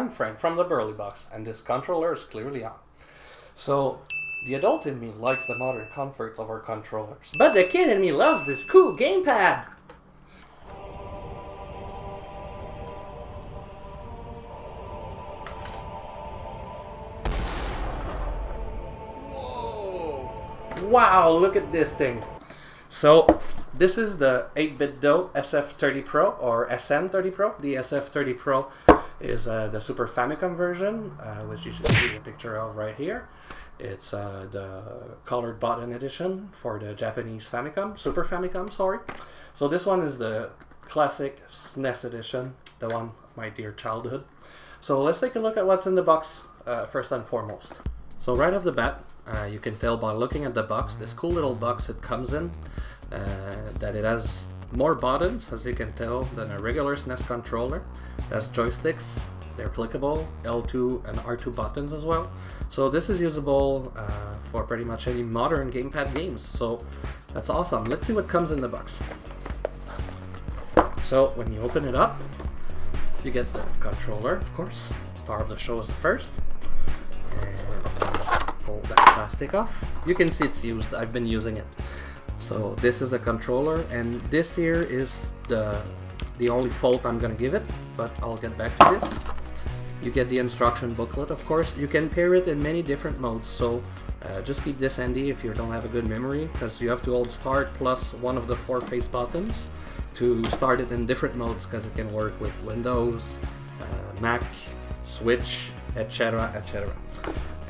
I'm Frank from the Burley Box, and this controller is clearly on. So, the adult in me likes the modern comforts of our controllers, but the kid in me loves this cool gamepad! Whoa! Wow, look at this thing! So, this is the 8BitDo SF30 Pro, or SN30 Pro. The SF30 Pro is the Super Famicom version, which you should see a picture of right here. It's the colored button edition for the Japanese Famicom, Super Famicom, sorry. So this one is the classic SNES edition, the one of my dear childhood. So let's take a look at what's in the box first and foremost. So right off the bat, you can tell by looking at the box, this cool little box it comes in, that it has more buttons, as you can tell, than a regular SNES controller. It has joysticks, they're clickable, L2 and R2 buttons as well. So this is usable for pretty much any modern gamepad games, so that's awesome. Let's see what comes in the box. So when you open it up, you get the controller, of course. Star of the show is the first. And pull that plastic off. You can see it's used, I've been using it. So this is the controller, and this here is the only fault I'm gonna give it, but I'll get back to this. You get the instruction booklet, of course. You can pair it in many different modes, so just keep this handy if you don't have a good memory, because you have to hold start plus one of the 4 face buttons to start it in different modes, because it can work with Windows, Mac, Switch, etc, etc.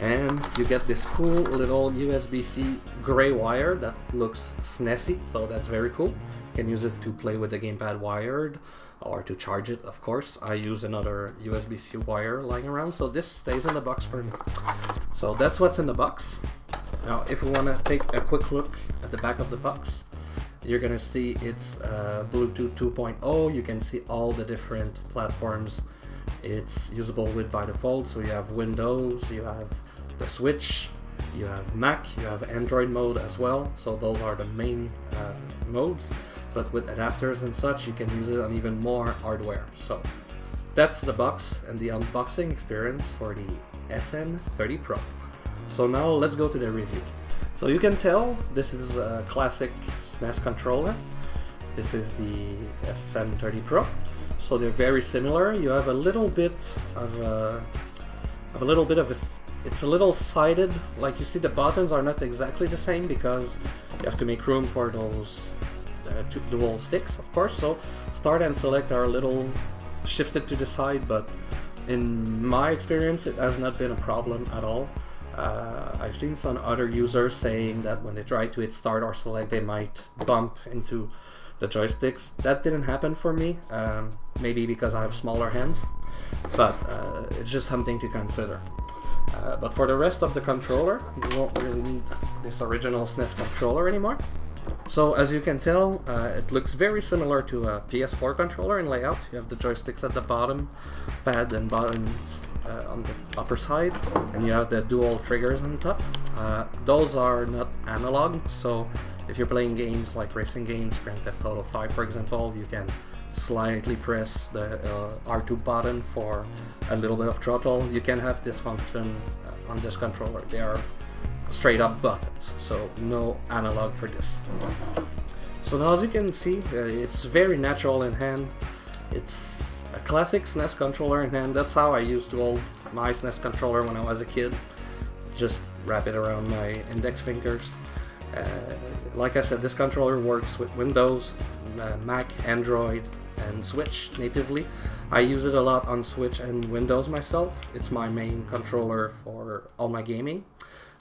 And you get this cool little USB-C gray wire that looks SNESy, so that's very cool. You can use it to play with the gamepad wired, or to charge it, of course. I use another USB-C wire lying around, so this stays in the box for me. So that's what's in the box. Now, if we want to take a quick look at the back of the box, you're gonna see it's Bluetooth 2.0. You can see all the different platforms it's usable with by default. So you have Windows, you have the Switch, you have Mac, you have Android mode as well. So those are the main modes, but with adapters and such, you can use it on even more hardware. So that's the box and the unboxing experience for the SN30 Pro. So now let's go to the review. So you can tell this is a classic SNES controller. This is the SN30 Pro. So they're very similar. You have a little bit of a it's a little sided. Like you see, the buttons are not exactly the same because you have to make room for those two dual sticks, of course. So start and select are a little shifted to the side, but in my experience, it has not been a problem at all. I've seen some other users saying that when they try to hit start or select, they might bump into the joysticks. That didn't happen for me, maybe because I have smaller hands, but it's just something to consider. But for the rest of the controller, you won't really need this original SNES controller anymore. So as you can tell, it looks very similar to a PS4 controller in layout. You have the joysticks at the bottom, pad and buttons on the upper side, and you have the dual triggers on top. Those are not analog, so if you're playing games like racing games, Grand Theft Auto 5 for example, you can slightly press the R2 button for a little bit of throttle. You can have this function on this controller. They are straight up buttons, so no analog for this. So now as you can see, it's very natural in hand. It's a classic SNES controller in hand. That's how I used to hold my SNES controller when I was a kid. Just wrap it around my index fingers. Like I said, this controller works with Windows, Mac, Android, and Switch natively. I use it a lot on Switch and Windows myself. It's my main controller for all my gaming.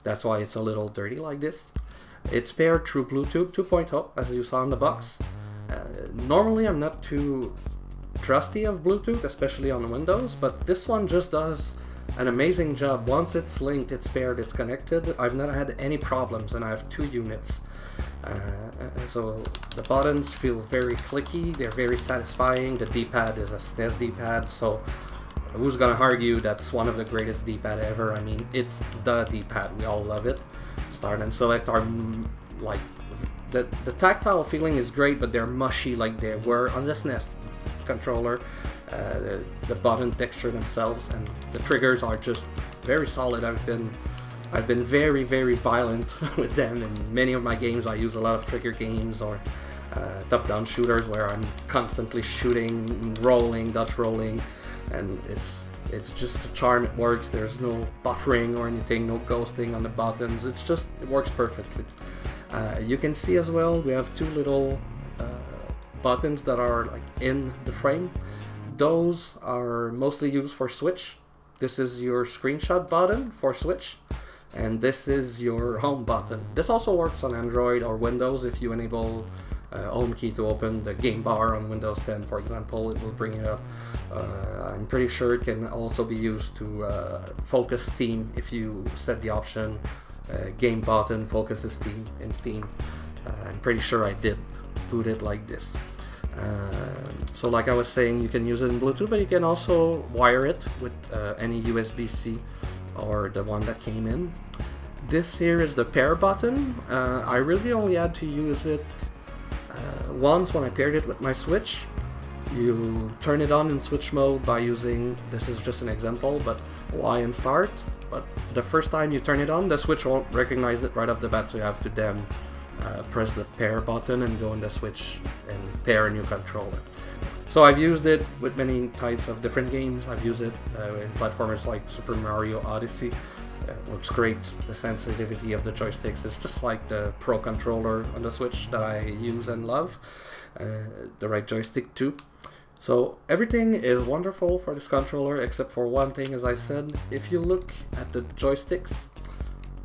That's why it's a little dirty like this. It's paired through Bluetooth 2.0, as you saw in the box. Normally I'm not too trusty of Bluetooth, especially on Windows, but this one just does an amazing job. Once it's linked, it's paired, it's connected. I've never had any problems, and I have 2 units. So the buttons feel very clicky, they're very satisfying. The D-pad is a SNES D-pad, so who's gonna argue that's one of the greatest D-pad ever? I mean, it's the D-pad, we all love it. Start and select are like, the tactile feeling is great, but they're mushy like they were on the SNES controller. the button texture themselves, and the triggers are just very solid. I've been very, very violent with them in many of my games. I use a lot of trigger games or top-down shooters where I'm constantly shooting, rolling, dodge rolling, and it's just a charm. It works. There's no buffering or anything, no ghosting on the buttons. It works perfectly. You can see as well, we have two little buttons that are like in the frame. Those are mostly used for Switch. This is your screenshot button for Switch, and this is your home button. This also works on Android or Windows. If you enable home key to open the game bar on Windows 10, for example, it will bring it up. I'm pretty sure it can also be used to focus Steam if you set the option game button focuses Steam in Steam. I'm pretty sure I did boot it like this. So like I was saying, you can use it in Bluetooth, but you can also wire it with any USB-C or the one that came in. This here is the pair button. I really only had to use it once when I paired it with my Switch. You turn it on in Switch mode by using, this is just an example, but Y and start. But the first time you turn it on, the Switch won't recognize it right off the bat, so you have to then press the pair button and go in the Switch and pair a new controller. So I've used it with many types of different games. I've used it in platformers like Super Mario Odyssey. Works great. The sensitivity of the joysticks is just like the Pro controller on the Switch that I use and love. The right joystick too. So everything is wonderful for this controller except for one thing, as I said. If you look at the joysticks,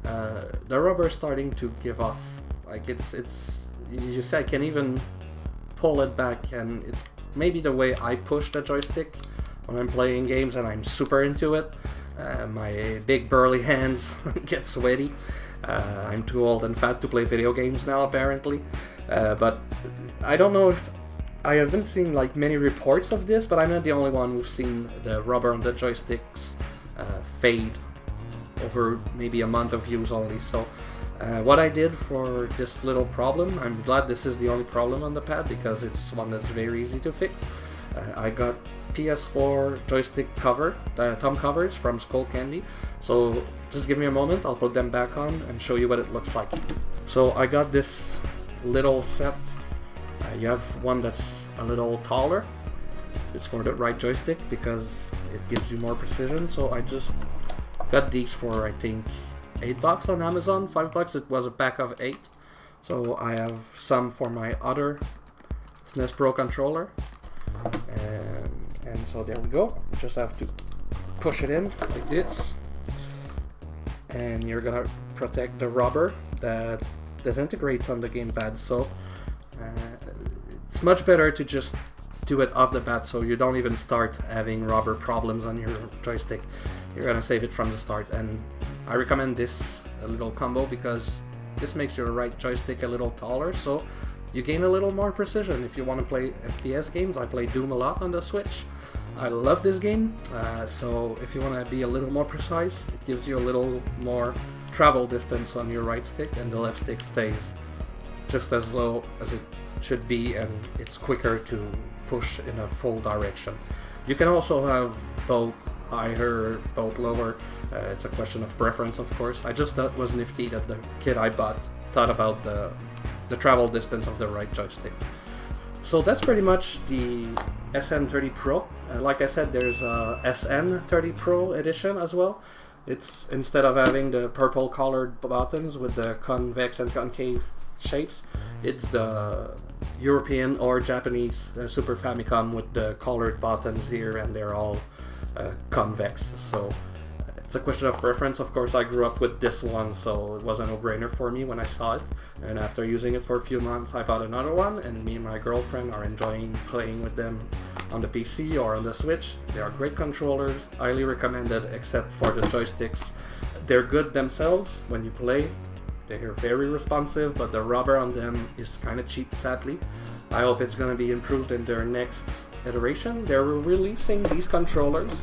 the rubber is starting to give off. Like you see, I can even pull it back, and it's maybe the way I push the joystick when I'm playing games and I'm super into it. My big burly hands get sweaty. I'm too old and fat to play video games now, apparently. But I don't know if I haven't seen like many reports of this, but I'm not the only one who's seen the rubber on the joysticks fade over maybe a month of use only. So what I did for this little problem, I'm glad this is the only problem on the pad because it's one that's very easy to fix. I got PS4 joystick cover, thumb covers from Skull Candy. So just give me a moment, I'll put them back on and show you what it looks like. So I got this little set. You have one that's a little taller. It's for the right joystick because it gives you more precision. So I just got these for, I think, $8 on Amazon, $5. It was a pack of 8. So I have some for my other SNES Pro controller. And so there we go. You just have to push it in like this. And you're gonna protect the rubber that disintegrates on the gamepad. So it's much better to just do it off the bat so you don't even start having rubber problems on your joystick. You're gonna save it from the start. And I recommend this little combo because this makes your right joystick a little taller, so you gain a little more precision. If you want to play FPS games, I play Doom a lot on the Switch. I love this game, so if you want to be a little more precise, it gives you a little more travel distance on your right stick, and the left stick stays just as low as it should be, and it's quicker to push in a full direction. You can also have both higher, both lower. It's a question of preference, of course. I just thought it was nifty that the kit I bought thought about the travel distance of the right joystick. So that's pretty much the SN30 Pro. Like I said, there's a SN30 Pro edition as well. It's, instead of having the purple colored buttons with the convex and concave shapes, it's the European or Japanese Super Famicom with the colored buttons here, and they're all convex. So it's a question of preference. Of course, I grew up with this one, so it was a no-brainer for me when I saw it. And after using it for a few months, I bought another one, and me and my girlfriend are enjoying playing with them on the PC or on the Switch. They are great controllers, highly recommended, except for the joysticks. They're good themselves when you play. They're very responsive, but the rubber on them is kind of cheap, sadly. I hope it's going to be improved in their next iteration. They're releasing these controllers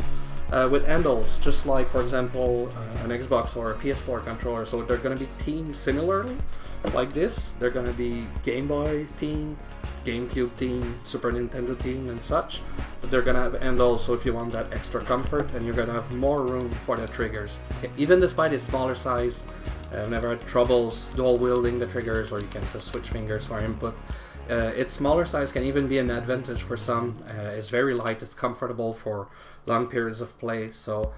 with handles, just like, for example, an Xbox or a PS4 controller. So they're going to be themed similarly, like this. They're going to be Game Boy themed, GameCube team, Super Nintendo team and such, but they're gonna have handles, so if you want that extra comfort, and you're gonna have more room for the triggers. Okay, even despite its smaller size, I've never had troubles dual wielding the triggers, or you can just switch fingers for input. Its smaller size can even be an advantage for some. It's very light, it's comfortable for long periods of play. So,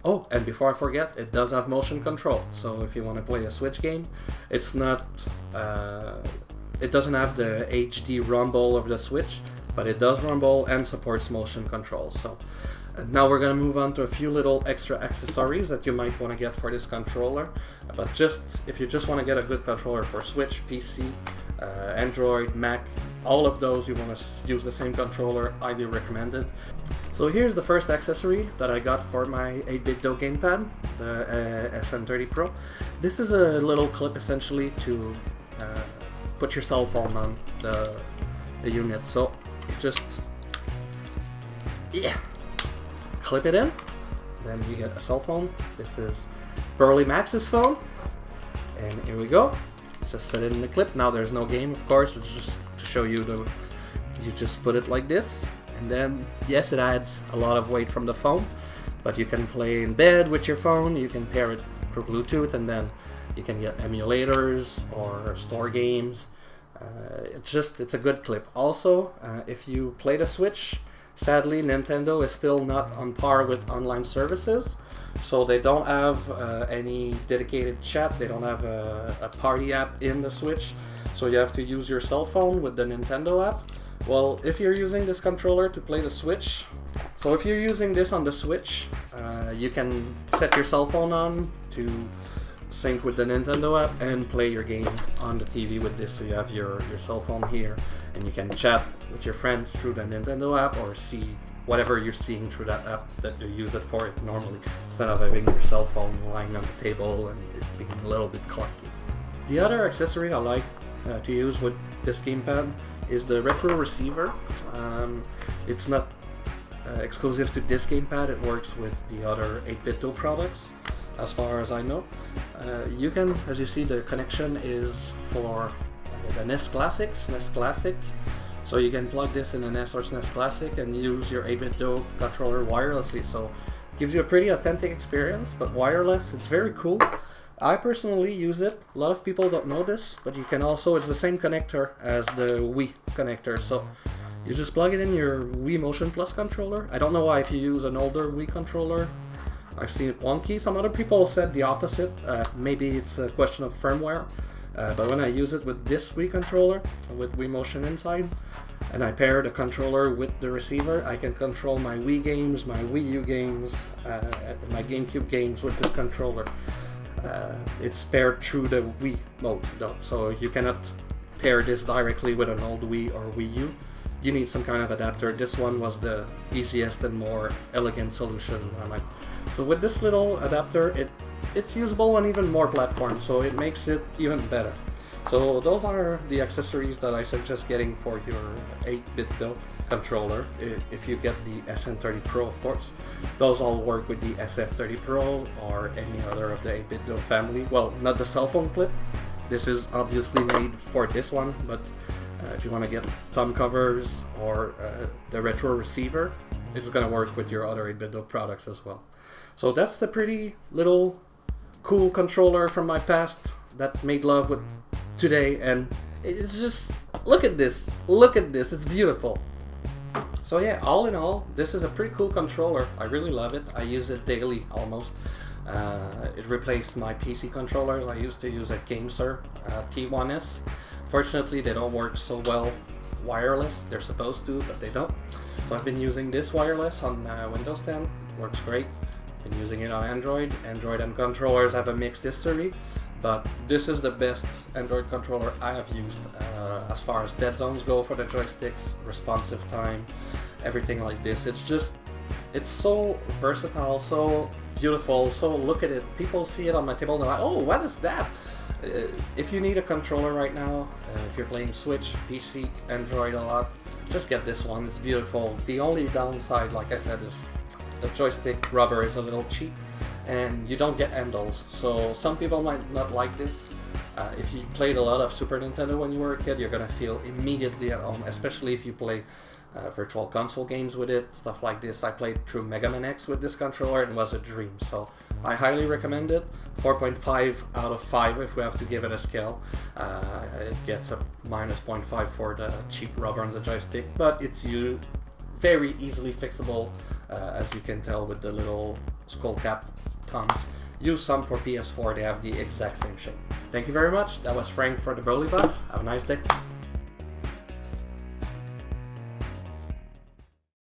oh, and before I forget, it does have motion control. So if you want to play a Switch game, it's not, it doesn't have the HD rumble of the Switch, but it does rumble and supports motion control. So now we're gonna move on to a few little extra accessories that you might want to get for this controller. But just if you just want to get a good controller for Switch, PC, Android, Mac, all of those you want to use the same controller, highly recommended. So here's the first accessory that I got for my 8BitDo gamepad, the SN30 Pro. This is a little clip essentially to put your cell phone on the unit. So just clip it in, then you get a cell phone. This is Burly Max's phone, and here we go. Just set it in the clip. Now there's no game, of course, it's just to show you you just put it like this, and then yes, it adds a lot of weight from the phone, but you can play in bed with your phone, you can pair it through Bluetooth, and then you can get emulators or store games. It's a good clip. Also, if you play the Switch, sadly Nintendo is still not on par with online services. So they don't have any dedicated chat, they don't have a party app in the Switch, so you have to use your cell phone with the Nintendo app. Well, if you're using this controller to play the Switch, so if you're using this on the Switch, you can set your cell phone on to sync with the Nintendo app and play your game on the TV with this. So you have your cell phone here, and you can chat with your friends through the Nintendo app, or see whatever you're seeing through that app that you use it for it normally, instead of having your cell phone lying on the table and it being a little bit clunky. The other accessory I like to use with this gamepad is the retro receiver. It's not exclusive to this gamepad, it works with the other 8BitDo products as far as I know. You can, as you see, the connection is for the NES Classic, SNES Classic. So you can plug this in an NES or SNES Classic and use your 8BitDo controller wirelessly. So it gives you a pretty authentic experience, but wireless. It's very cool. I personally use it. A lot of people don't know this, but you can also, it's the same connector as the Wii connector. So you just plug it in your Wii Motion Plus controller. I don't know why if you use an older Wii controller, I've seen it wonky. Some other people said the opposite. Maybe it's a question of firmware. But when I use it with this Wii controller, with Wii Motion inside, and I pair the controller with the receiver, I can control my Wii games, my Wii U games, my GameCube games with this controller. It's paired through the Wii mode though, so you cannot pair this directly with an old Wii or Wii U. You need some kind of adapter. This one was the easiest and more elegant solution. So with this little adapter, it's usable on even more platforms, so it makes it even better. So those are the accessories that I suggest getting for your 8BitDo controller, if you get the SN30 Pro, of course. Those all work with the SF30 Pro or any other of the 8BitDo family. Well, not the cell phone clip. This is obviously made for this one, but if you want to get thumb covers or the retro receiver, it's going to work with your other 8BitDo products as well. So that's the pretty little cool controller from my past that made love with today, and it's just, look at this, it's beautiful. So yeah, all in all, this is a pretty cool controller. I really love it. I use it daily almost. It replaced my PC controllers. I used to use a GameSir T1S. Fortunately, they don't work so well wireless. They're supposed to, but they don't. So I've been using this wireless on Windows 10. It works great. Been using it on Android. Android and controllers have a mixed history, but this is the best Android controller I have used as far as dead zones go for the joysticks, responsive time, everything like this. It's so versatile, so beautiful. So look at it. People see it on my table and they're like, oh, what is that? If you need a controller right now, if you're playing Switch, PC, Android a lot, just get this one. It's beautiful. The only downside, like I said, is the joystick rubber is a little cheap and you don't get handles. So some people might not like this. If you played a lot of Super Nintendo when you were a kid, you're gonna feel immediately at home, especially if you play virtual console games with it, stuff like this. I played through Mega Man X with this controller and it was a dream, so I highly recommend it. 4.5 out of 5 if we have to give it a scale. It gets a -0.5 for the cheap rubber on the joystick, but it's very easily fixable, as you can tell with the little skull cap thumbs. Use some for PS4, they have the exact same shape. Thank you very much, that was Frank for the Broly Box. Have a nice day.